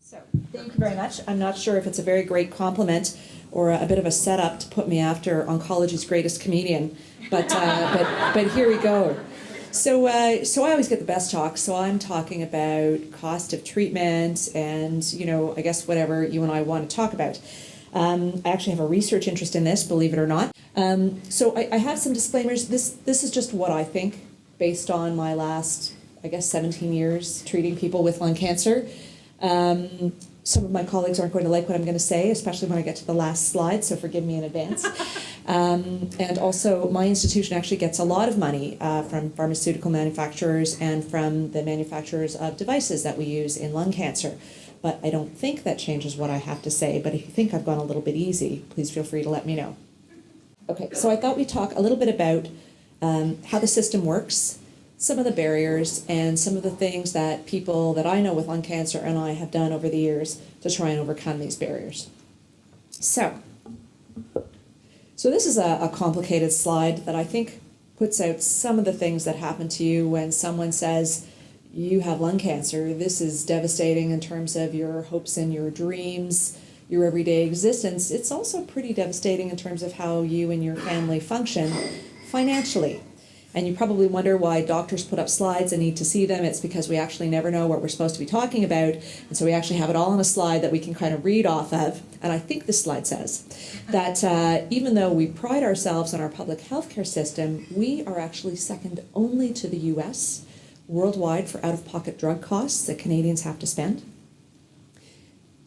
So, thank you very much. I'm not sure if it's a very great compliment or a bit of a setup to put me after oncology's greatest comedian, but here we go. So I always get the best talk. So I'm talking about cost of treatment and, I guess whatever you and I want to talk about. I actually have a research interest in this, believe it or not. So I have some disclaimers. This is just what I think based on my last, 17 years treating people with lung cancer. Some of my colleagues aren't going to like what I'm going to say, especially when I get to the last slide, so forgive me in advance. And also, my institution actually gets a lot of money from pharmaceutical manufacturers and from the manufacturers of devices that we use in lung cancer. But I don't think that changes what I have to say, but if you think I've gone a little bit easy, please feel free to let me know. Okay, so I thought we'd talk a little bit about how the system works, some of the barriers, and some of the things that people that I know with lung cancer and I have done over the years to try and overcome these barriers. So this is a complicated slide that I think puts out some of the things that happen to you when someone says you have lung cancer. This is devastating in terms of your hopes and your dreams, your everyday existence. It's also pretty devastating in terms of how you and your family function financially. And you probably wonder why doctors put up slides and need to see them. It's because we actually never know what we're supposed to be talking about. And so we actually have it all on a slide that we can kind of read off of. And I think this slide says that even though we pride ourselves on our public healthcare system, we are actually second only to the US worldwide for out-of-pocket drug costs that Canadians have to spend.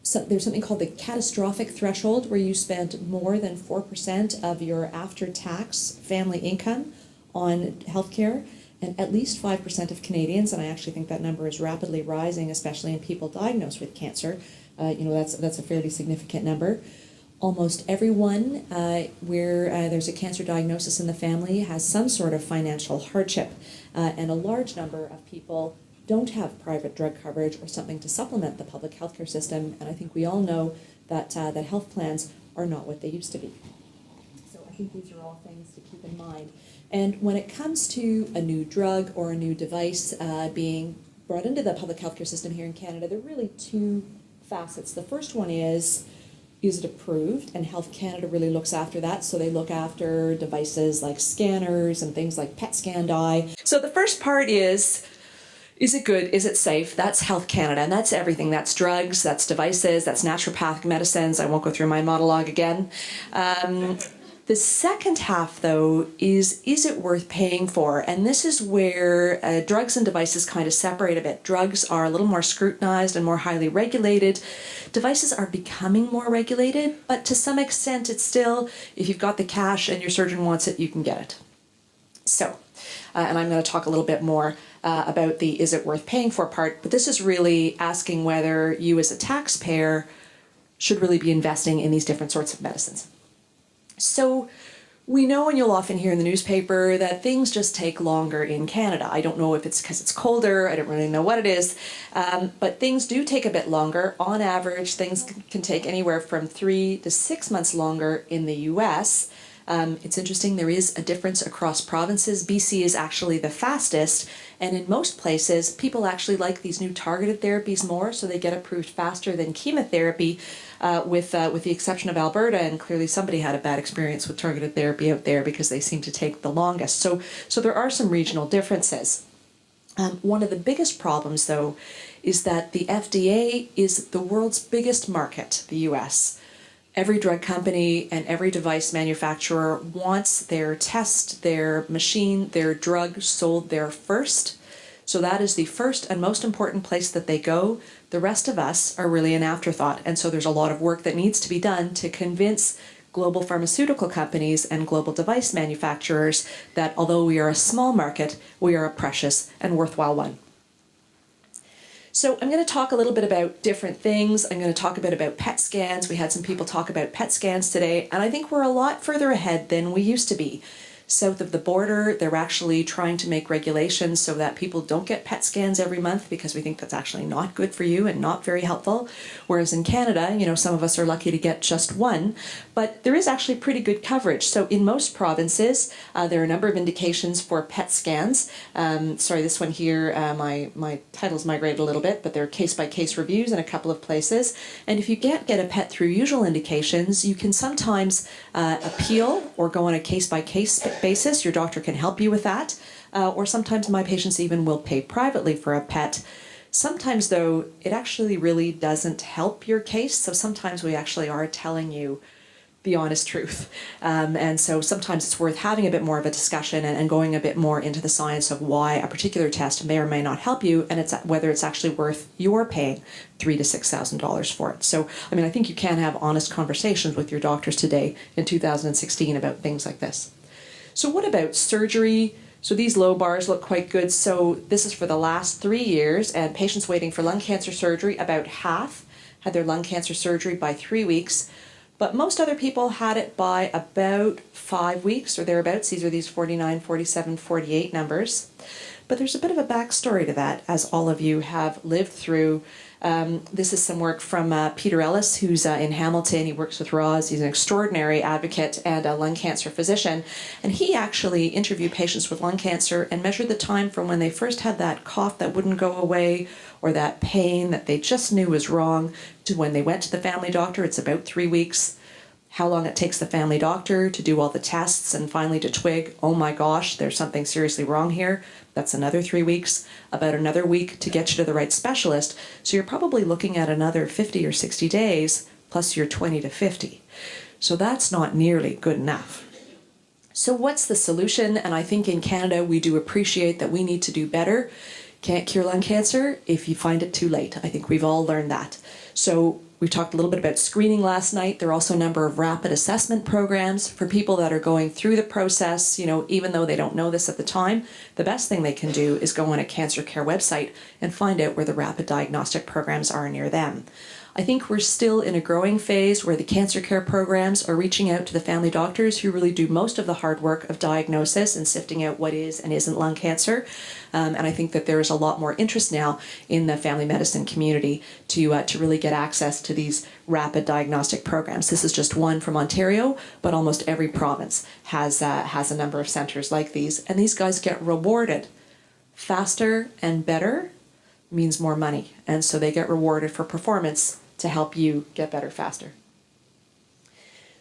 So there's something called the catastrophic threshold, where you spend more than 4% of your after-tax family income on healthcare, and at least 5% of Canadians, and I actually think that number is rapidly rising, especially in people diagnosed with cancer. That's a fairly significant number. Almost everyone where there's a cancer diagnosis in the family has some sort of financial hardship, and a large number of people don't have private drug coverage or something to supplement the public healthcare system, and I think we all know that that health plans are not what they used to be. So I think these are all things to keep in mind. And when it comes to a new drug or a new device being brought into the public healthcare system here in Canada, there are really two facets. The first one is it approved? And Health Canada really looks after that. So they look after devices like scanners and things like PET scan dye. So the first part is it good? Is it safe? That's Health Canada, and that's everything. That's drugs, that's devices, that's naturopathic medicines. I won't go through my monologue again. The second half, though, is it worth paying for? And this is where drugs and devices kind of separate a bit. Drugs are a little more scrutinized and more highly regulated. Devices are becoming more regulated, but to some extent it's still, if you've got the cash and your surgeon wants it, you can get it. So, and I'm going to talk a little bit more about the is it worth paying for part, but this is really asking whether you as a taxpayer should really be investing in these different sorts of medicines. So we know, and you'll often hear in the newspaper, that things just take longer in Canada. I don't know if it's because it's colder, I don't really know what it is, but things do take a bit longer. On average, things can take anywhere from 3 to 6 months longer in the US. It's interesting, there is a difference across provinces. BC is actually the fastest, and in most places, people actually like these new targeted therapies more, so they get approved faster than chemotherapy, with the exception of Alberta, and clearly somebody had a bad experience with targeted therapy out there because they seem to take the longest. So there are some regional differences. One of the biggest problems, though, is that the FDA is the world's biggest market, the US. Every drug company and every device manufacturer wants their test, their machine, their drug sold there first. So that is the first and most important place that they go. The rest of us are really an afterthought. And so there's a lot of work that needs to be done to convince global pharmaceutical companies and global device manufacturers that although we are a small market, we are a precious and worthwhile one. So I'm going to talk a little bit about different things. I'm going to talk a bit about PET scans. We had some people talk about PET scans today, and I think we're a lot further ahead than we used to be. South of the border, they're actually trying to make regulations so that people don't get PET scans every month, because we think that's actually not good for you and not very helpful. Whereas in Canada, you know, some of us are lucky to get just one, but there is actually pretty good coverage. So in most provinces, there are a number of indications for PET scans. Sorry, this one here, my title's migrated a little bit, but there are case-by-case reviews in a couple of places. And if you can't get a PET through usual indications, you can sometimes appeal or go on a case-by-case basis. Your doctor can help you with that. Or sometimes my patients even will pay privately for a PET. Sometimes, though, it actually really doesn't help your case. So sometimes we actually are telling you the honest truth. And so sometimes it's worth having a bit more of a discussion and going a bit more into the science of why a particular test may or may not help you, and it's whether it's actually worth your paying $3,000 to $6,000 for it. So, I mean, I think you can have honest conversations with your doctors today in 2016 about things like this. So what about surgery? So these low bars look quite good. So this is for the last 3 years, and patients waiting for lung cancer surgery, about half had their lung cancer surgery by 3 weeks. But most other people had it by about 5 weeks or thereabouts. These 49, 47, 48 numbers. But there's a bit of a backstory to that, as all of you have lived through. This is some work from Peter Ellis, who's in Hamilton. He works with Roz. He's an extraordinary advocate and a lung cancer physician. And he actually interviewed patients with lung cancer and measured the time from when they first had that cough that wouldn't go away, or that pain that they just knew was wrong, to when they went to the family doctor. It's about 3 weeks. How long it takes the family doctor to do all the tests and finally to twig, oh my gosh, there's something seriously wrong here. That's another 3 weeks. About another week to get you to the right specialist. So you're probably looking at another 50 or 60 days plus your 20 to 50. So that's not nearly good enough. So what's the solution? And I think in Canada we do appreciate that we need to do better. Can't cure lung cancer if you find it too late. I think we've all learned that. So we talked a little bit about screening last night. There are also a number of rapid assessment programs for people that are going through the process, you know, even though they don't know this at the time. The best thing they can do is go on a cancer care website and find out where the rapid diagnostic programs are near them. I think we're still in a growing phase where the cancer care programs are reaching out to the family doctors who really do most of the hard work of diagnosis and sifting out what is and isn't lung cancer. And I think that there is a lot more interest now in the family medicine community to really get access to these rapid diagnostic programs. This is just one from Ontario, but almost every province has a number of centers like these. And these guys get rewarded. Faster and better means more money. And so they get rewarded for performance to help you get better faster.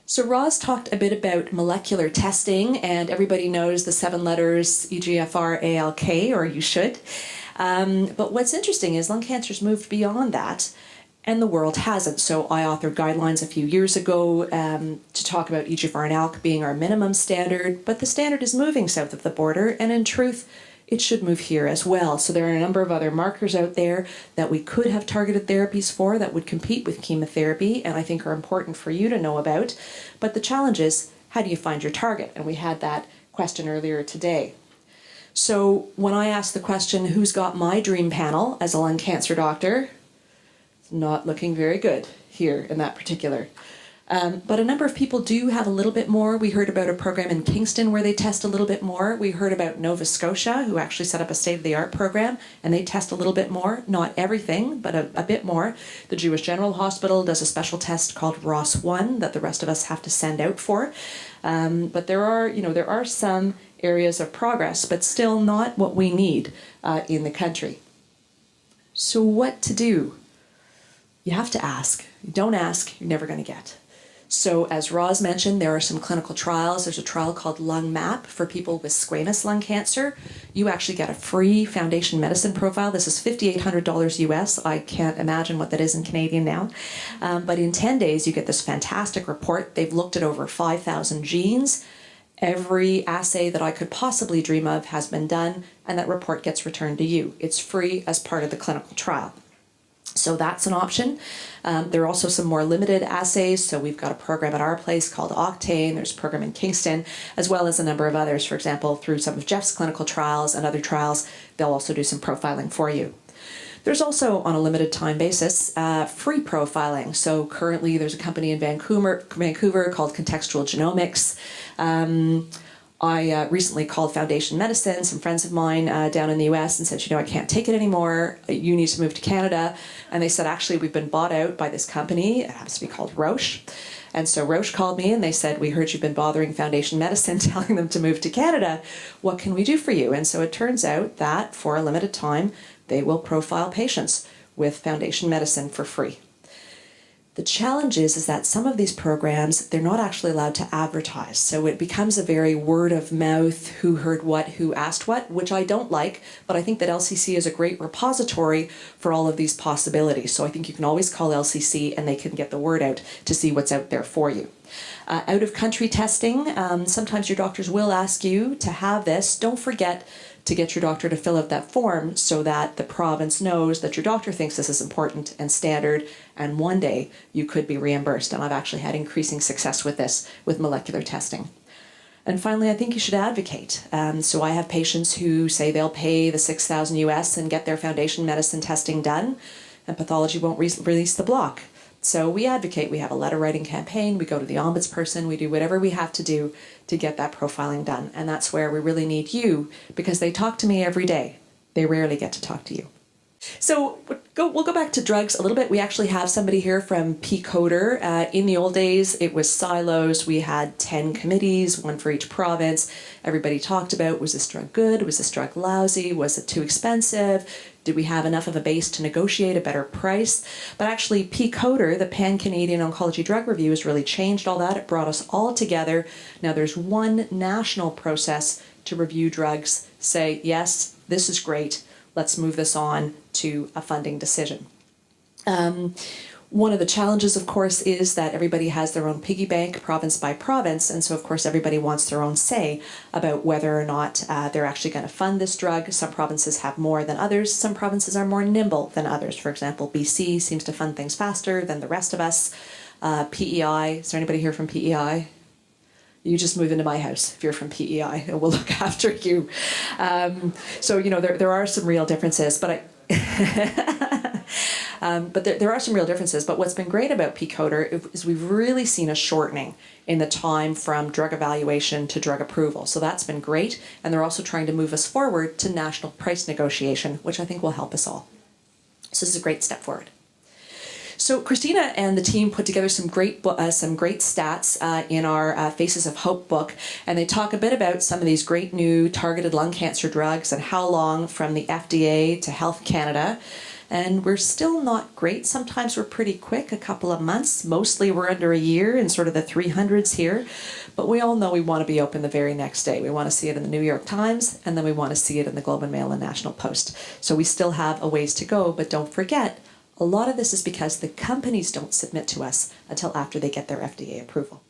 So Roz talked a bit about molecular testing, and everybody knows the 7 letters EGFR, ALK, or you should. But what's interesting is lung cancer's moved beyond that, and the world hasn't. So I authored guidelines a few years ago to talk about EGFR and ALK being our minimum standard, but the standard is moving south of the border, and in truth, it should move here as well. So there are a number of other markers out there that we could have targeted therapies for that would compete with chemotherapy, and I think are important for you to know about. But the challenge is, how do you find your target? And we had that question earlier today. So when I asked the question, who's got my dream panel as a lung cancer doctor, it's not looking very good here in that particular. But a number of people do have a little bit more. We heard about a program in Kingston where they test a little bit more. We heard about Nova Scotia, who actually set up a state-of-the-art program, and they test a little bit more. Not everything, but a bit more. The Jewish General Hospital does a special test called ROS1 that the rest of us have to send out for. But there are some areas of progress, but still not what we need in the country. So what to do? You have to ask. You don't ask, you're never going to get. So as Roz mentioned, there are some clinical trials. There's a trial called Lung Map for people with squamous lung cancer. You actually get a free foundation medicine profile. This is $5,800 US. I can't imagine what that is in Canadian now. But in 10 days, you get this fantastic report. They've looked at over 5,000 genes. Every assay that I could possibly dream of has been done, and that report gets returned to you. It's free as part of the clinical trial. So that's an option. There are also some more limited assays. So we've got a program at our place called Octane. There's a program in Kingston, as well as a number of others. For example, through some of Jeff's clinical trials and other trials, they'll also do some profiling for you. There's also, on a limited time basis, free profiling. So currently there's a company in Vancouver called Contextual Genomics. I recently called Foundation Medicine, some friends of mine down in the US, and said, I can't take it anymore. You need to move to Canada. And they said, actually, we've been bought out by this company. It happens to be called Roche. And so Roche called me and they said, we heard you've been bothering Foundation Medicine, telling them to move to Canada. What can we do for you? And so it turns out that for a limited time, they will profile patients with Foundation Medicine for free. The challenge is that some of these programs, they're not actually allowed to advertise. So it becomes a very word of mouth, who heard what, who asked what, which I don't like, but I think that LCC is a great repository for all of these possibilities. So I think you can always call LCC and they can get the word out to see what's out there for you. Out of country testing, sometimes your doctors will ask you to have this. Don't forget to get your doctor to fill out that form so that the province knows that your doctor thinks this is important and standard, and one day you could be reimbursed. And I've actually had increasing success with this with molecular testing. And finally, I think you should advocate. So I have patients who say they'll pay the $6,000 US and get their Foundation Medicine testing done, and pathology won't release the block. So we advocate. We have a letter writing campaign. We go to the ombudsperson. We do whatever we have to do to get that profiling done. And that's where we really need you, because they talk to me every day. They rarely get to talk to you. So we'll go back to drugs a little bit. We actually have somebody here from PCODER. In the old days, it was silos. We had 10 committees, one for each province. Everybody talked about, was this drug good? Was this drug lousy? Was it too expensive? Did we have enough of a base to negotiate a better price? But actually, PCODER, the Pan-Canadian Oncology Drug Review, has really changed all that. It brought us all together. Now there's one national process to review drugs, say, yes, this is great. Let's move this on to a funding decision. One of the challenges, of course, is that everybody has their own piggy bank, province by province, and so, of course, everybody wants their own say about whether or not they're actually going to fund this drug. Some provinces have more than others. Some provinces are more nimble than others. For example, BC seems to fund things faster than the rest of us. PEI, is there anybody here from PEI? You just move into my house if you're from PEI, and we'll look after you. So, there are some real differences, but there are some real differences. But what's been great about PCODER is we've really seen a shortening in the time from drug evaluation to drug approval. So that's been great. And they're also trying to move us forward to national price negotiation, which I think will help us all. So this is a great step forward. So Christina and the team put together some great stats in our Faces of Hope book, and they talk a bit about some of these great new targeted lung cancer drugs and how long from the FDA to Health Canada. And we're still not great. Sometimes we're pretty quick, a couple of months. Mostly we're under a year in sort of the 300s here. But we all know we want to be open the very next day. We want to see it in the New York Times, and then we want to see it in the Globe and Mail and National Post. So we still have a ways to go, but don't forget, a lot of this is because the companies don't submit to us until after they get their FDA approval.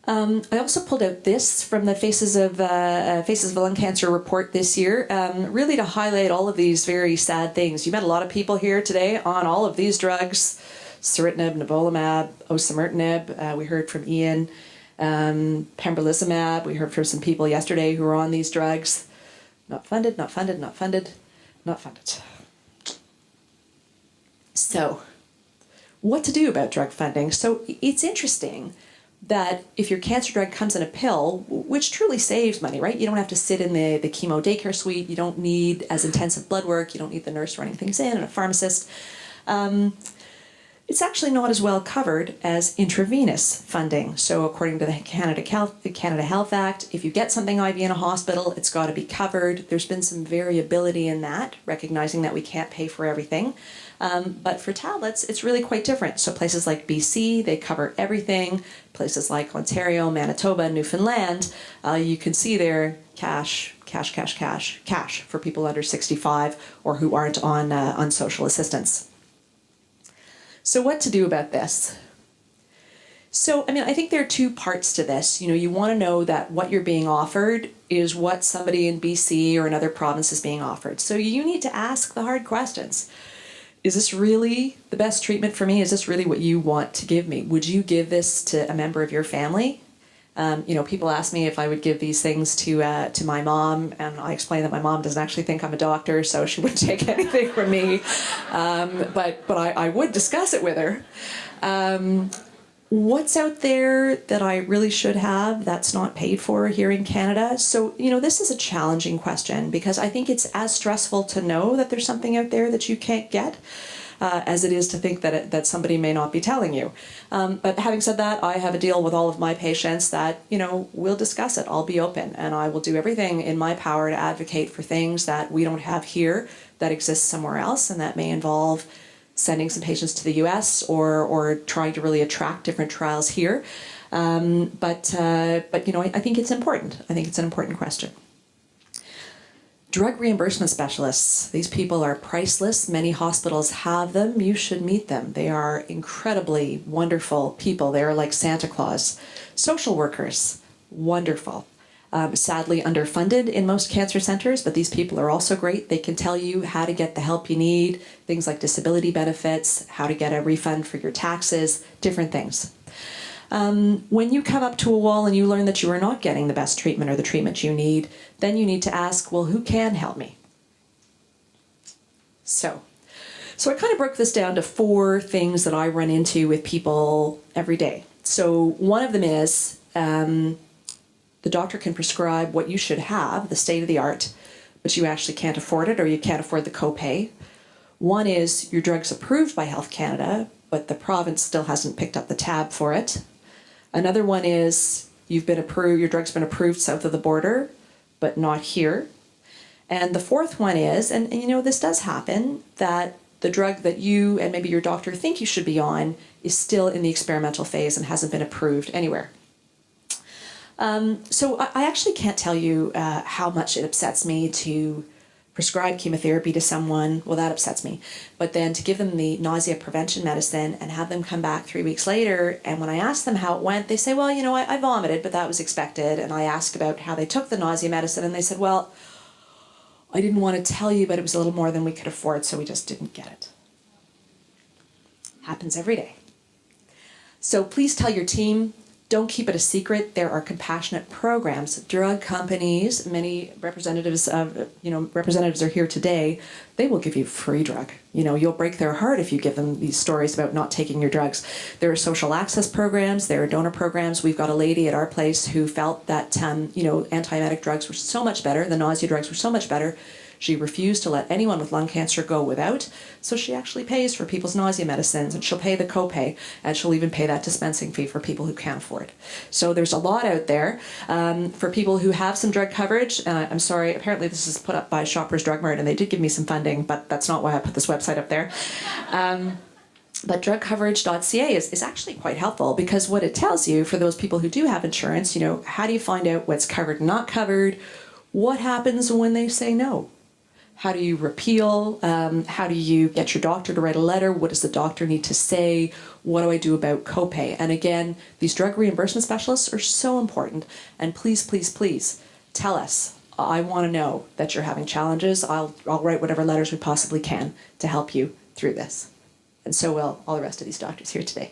I also pulled out this from the Faces of Lung Cancer report this year, really to highlight all of these very sad things. You met a lot of people here today on all of these drugs: ceritinib, nivolumab, osimertinib. We heard from Ian. Pembrolizumab. We heard from some people yesterday who were on these drugs. Not funded, not funded, not funded, not funded. So, what to do about drug funding? So it's interesting that if your cancer drug comes in a pill, which truly saves money, right? You don't have to sit in the chemo daycare suite. You don't need as intensive blood work. You don't need the nurse running things in and a pharmacist. It's actually not as well covered as intravenous funding. So according to the Canada Health Act, if you get something IV in a hospital, it's got to be covered. There's been some variability in that, recognizing that we can't pay for everything. But for tablets, it's really quite different. So places like BC, they cover everything. Places like Ontario, Manitoba, Newfoundland, you can see there cash for people under 65 or who aren't on social assistance. So what to do about this? So, I think there are two parts to this. You want to know that what you're being offered is what somebody in BC or another province is being offered. So you need to ask the hard questions. Is this really the best treatment for me? Is this really what you want to give me? Would you give this to a member of your family? People ask me if I would give these things to my mom, and I explain that my mom doesn't actually think I'm a doctor, so she wouldn't take anything from me. But I would discuss it with her. What's out there that I really should have that's not paid for here in Canada? So, this is a challenging question because I think it's as stressful to know that there's something out there that you can't get as it is to think that somebody may not be telling you. But having said that, I have a deal with all of my patients that, we'll discuss it. I'll be open and I will do everything in my power to advocate for things that we don't have here that exist somewhere else, and that may involve sending some patients to the US or trying to really attract different trials here. But I think it's important. I think it's an important question. Drug reimbursement specialists. These people are priceless. Many hospitals have them. You should meet them. They are incredibly wonderful people. They are like Santa Claus. Social workers, wonderful. Sadly underfunded in most cancer centers, but these people are also great. They can tell you how to get the help you need, things like disability benefits, how to get a refund for your taxes, different things. When you come up to a wall and you learn that you are not getting the best treatment or the treatment you need, then you need to ask, well, who can help me? So I kind of broke this down to 4 things that I run into with people every day. So one of them is, the doctor can prescribe what you should have, the state of the art, but you actually can't afford it or you can't afford the copay. One is your drug's approved by Health Canada, but the province still hasn't picked up the tab for it. Another one is your drug's been approved south of the border, but not here. And the fourth one is, and this does happen, that the drug that you and maybe your doctor think you should be on is still in the experimental phase and hasn't been approved anywhere. So I actually can't tell you how much it upsets me to prescribe chemotherapy to someone. Well, that upsets me. But then to give them the nausea prevention medicine and have them come back 3 weeks later, and when I ask them how it went, they say, well, I vomited, but that was expected. And I asked about how they took the nausea medicine, and they said, well, I didn't want to tell you, but it was a little more than we could afford, so we just didn't get it. Happens every day. So please tell your team. Don't keep it a secret. There are compassionate programs. Drug companies, many representatives are here today. They will give you free drug. You'll break their heart if you give them these stories about not taking your drugs. There are social access programs. There are donor programs. We've got a lady at our place who felt that, antiemetic drugs were so much better. The nausea drugs were so much better. She refused to let anyone with lung cancer go without, so she actually pays for people's nausea medicines, and she'll pay the copay, and she'll even pay that dispensing fee for people who can't afford. So there's a lot out there. For people who have some drug coverage, I'm sorry, apparently this is put up by Shoppers Drug Mart, and they did give me some funding, but that's not why I put this website up there. But drugcoverage.ca is actually quite helpful, because what it tells you, for those people who do have insurance, how do you find out what's covered and not covered? What happens when they say no? How do you repeal? How do you get your doctor to write a letter? What does the doctor need to say? What do I do about copay? And again, these drug reimbursement specialists are so important. And please, please, please tell us. I want to know that you're having challenges. I'll write whatever letters we possibly can to help you through this. And so will all the rest of these doctors here today.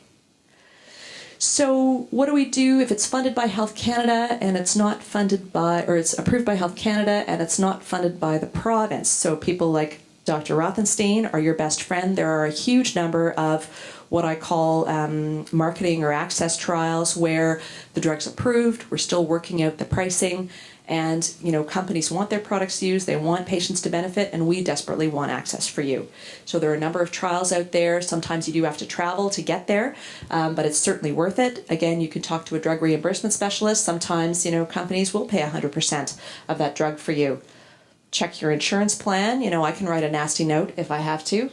So what do we do if it's funded by Health Canada and it's not funded by, or it's approved by Health Canada and it's not funded by the province? So people like Dr. Rothenstein are your best friend. There are a huge number of what I call marketing or access trials where the drug's approved, we're still working out the pricing, and companies want their products used, they want patients to benefit, and we desperately want access for you. So there are a number of trials out there. Sometimes you do have to travel to get there, but it's certainly worth it. Again, you can talk to a drug reimbursement specialist. Sometimes, companies will pay 100% of that drug for you. Check your insurance plan. I can write a nasty note if I have to.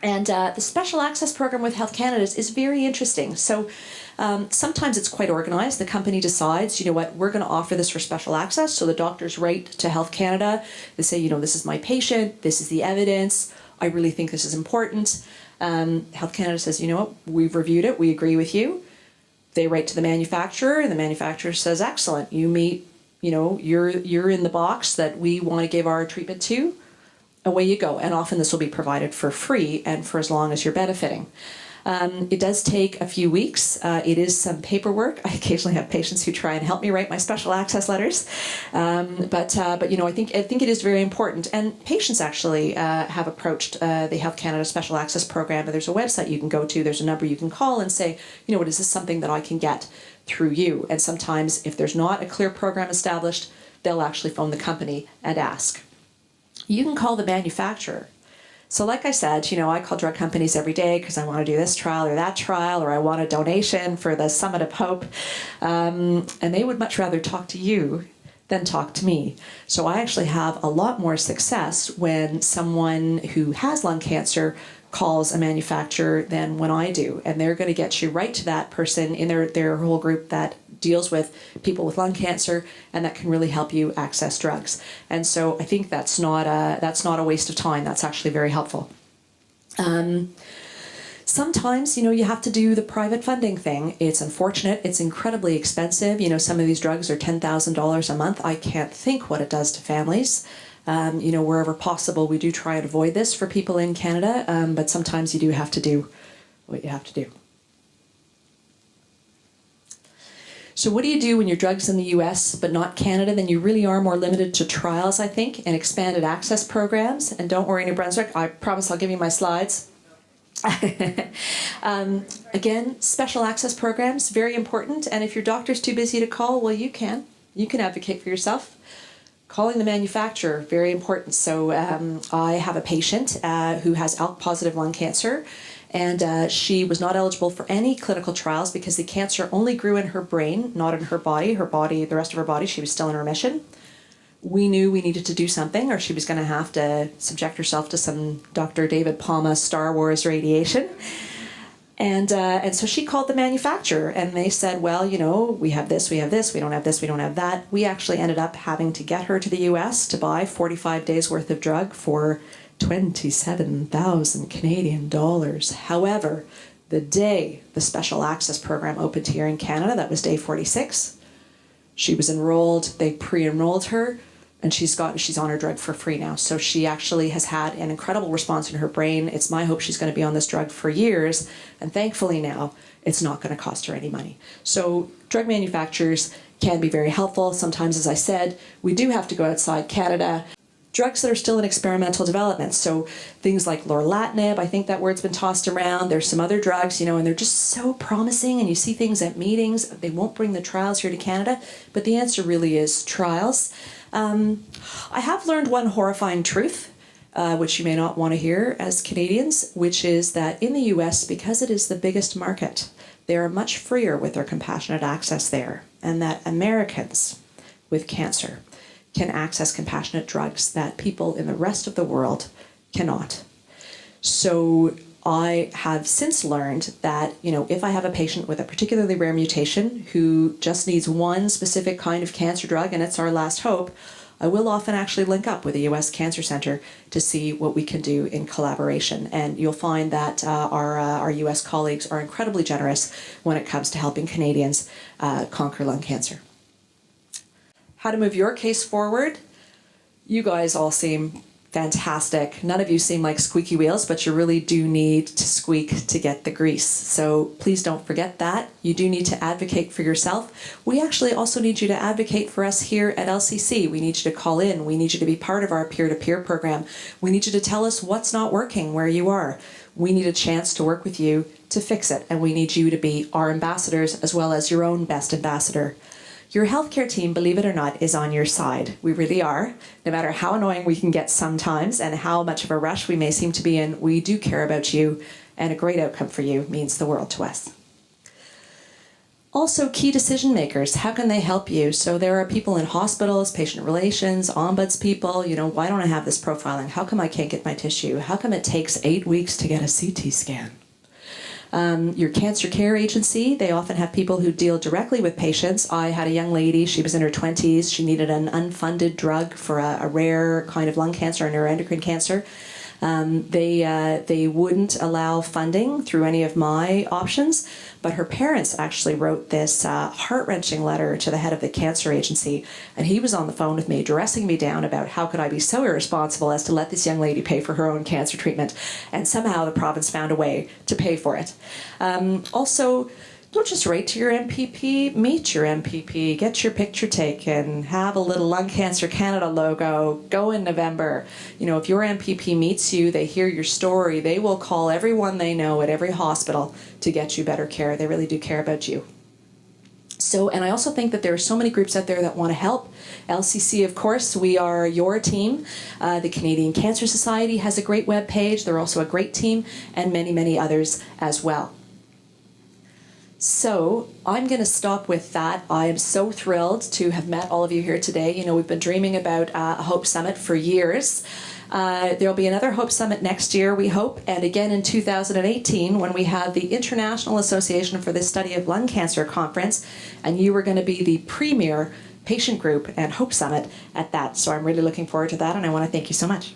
And the Special Access Program with Health Canada is very interesting. So sometimes it's quite organized. The company decides, we're going to offer this for special access. So the doctors write to Health Canada. They say, this is my patient. This is the evidence. I really think this is important. Health Canada says, we've reviewed it. We agree with you. They write to the manufacturer, and the manufacturer says, excellent. You meet, you're in the box that we want to give our treatment to. Away you go. And often this will be provided for free and for as long as you're benefiting. It does take a few weeks. It is some paperwork. I occasionally have patients who try and help me write my special access letters, but I think it is very important. And patients actually have approached the Health Canada Special Access Program. And there's a website you can go to. There's a number you can call and say, what is this something that I can get through you? And sometimes, if there's not a clear program established, they'll actually phone the company and ask. You can call the manufacturer. So like I said, I call drug companies every day because I want to do this trial or that trial, or I want a donation for the Summit of Hope. And they would much rather talk to you than talk to me. So I actually have a lot more success when someone who has lung cancer calls a manufacturer than when I do. And they're going to get you right to that person in their whole group that deals with people with lung cancer and that can really help you access drugs. And so I think that's not a waste of time. That's actually very helpful. Sometimes, you have to do the private funding thing. It's unfortunate. It's incredibly expensive. Some of these drugs are $10,000 a month. I can't think what it does to families. Wherever possible, we do try and avoid this for people in Canada, but sometimes you do have to do what you have to do. So what do you do when your drug's in the US but not Canada? Then you really are more limited to trials, I think, and expanded access programs. And don't worry, New Brunswick, I promise I'll give you my slides. Again, special access programs, very important. And if your doctor's too busy to call, well, you can advocate for yourself. Calling the manufacturer, very important. So I have a patient who has ALK-positive lung cancer, and she was not eligible for any clinical trials because the cancer only grew in her brain, not in her body. The rest of her body, she was still in remission. We knew we needed to do something or she was going to have to subject herself to some Dr. David Palma Star Wars radiation. And so she called the manufacturer and they said, well, we have this, we don't have this, we don't have that. We actually ended up having to get her to the US to buy 45 days worth of drug for 27,000 Canadian dollars. However, the day the special access program opened here in Canada, that was day 46, she was enrolled, they pre-enrolled her, and she's on her drug for free now. So she actually has had an incredible response in her brain. It's my hope she's going to be on this drug for years. And thankfully now, it's not going to cost her any money. So drug manufacturers can be very helpful. Sometimes, as I said, we do have to go outside Canada. Drugs that are still in experimental development. So things like lorlatinib, I think that word's been tossed around. There's some other drugs, and they're just so promising. And you see things at meetings. They won't bring the trials here to Canada. But the answer really is trials. I have learned one horrifying truth, which you may not want to hear as Canadians, which is that in the US, because it is the biggest market, they are much freer with their compassionate access there, and that Americans with cancer can access compassionate drugs that people in the rest of the world cannot. So I have since learned that, if I have a patient with a particularly rare mutation who just needs one specific kind of cancer drug and it's our last hope, I will often actually link up with a US Cancer Center to see what we can do in collaboration. And you'll find that our US colleagues are incredibly generous when it comes to helping Canadians conquer lung cancer. How to move your case forward? You guys all seem fantastic. None of you seem like squeaky wheels, but you really do need to squeak to get the grease. So please don't forget that. You do need to advocate for yourself. We actually also need you to advocate for us here at LCC. We need you to call in. We need you to be part of our peer-to-peer program. We need you to tell us what's not working where you are. We need a chance to work with you to fix it, and we need you to be our ambassadors as well as your own best ambassador. Your healthcare team, believe it or not, is on your side. We really are. No matter how annoying we can get sometimes and how much of a rush we may seem to be in, we do care about you, and a great outcome for you means the world to us. Also, key decision makers, how can they help you? So there are people in hospitals, patient relations, ombuds people, why don't I have this profiling? How come I can't get my tissue? How come it takes 8 weeks to get a CT scan? Your cancer care agency, they often have people who deal directly with patients. I had a young lady, she was in her 20s, she needed an unfunded drug for a rare kind of lung cancer, a neuroendocrine cancer. They wouldn't allow funding through any of my options, but her parents actually wrote this heart-wrenching letter to the head of the cancer agency, and he was on the phone with me, dressing me down about how could I be so irresponsible as to let this young lady pay for her own cancer treatment, and somehow the province found a way to pay for it. Also, don't just write to your MPP, meet your MPP, get your picture taken, have a little Lung Cancer Canada logo, go in November. You know, if your MPP meets you, they hear your story, they will call everyone they know at every hospital to get you better care. They really do care about you. So, and I also think that there are so many groups out there that want to help. LCC, of course, we are your team. The Canadian Cancer Society has a great web page. They're also a great team, and many, many others as well. So I'm going to stop with that. I am so thrilled to have met all of you here today. You know, we've been dreaming about a Hope Summit for years. There'll be another Hope Summit next year, we hope, and again in 2018 when we have the International Association for the Study of Lung Cancer Conference, and you are going to be the premier patient group and Hope Summit at that. So I'm really looking forward to that, and I want to thank you so much.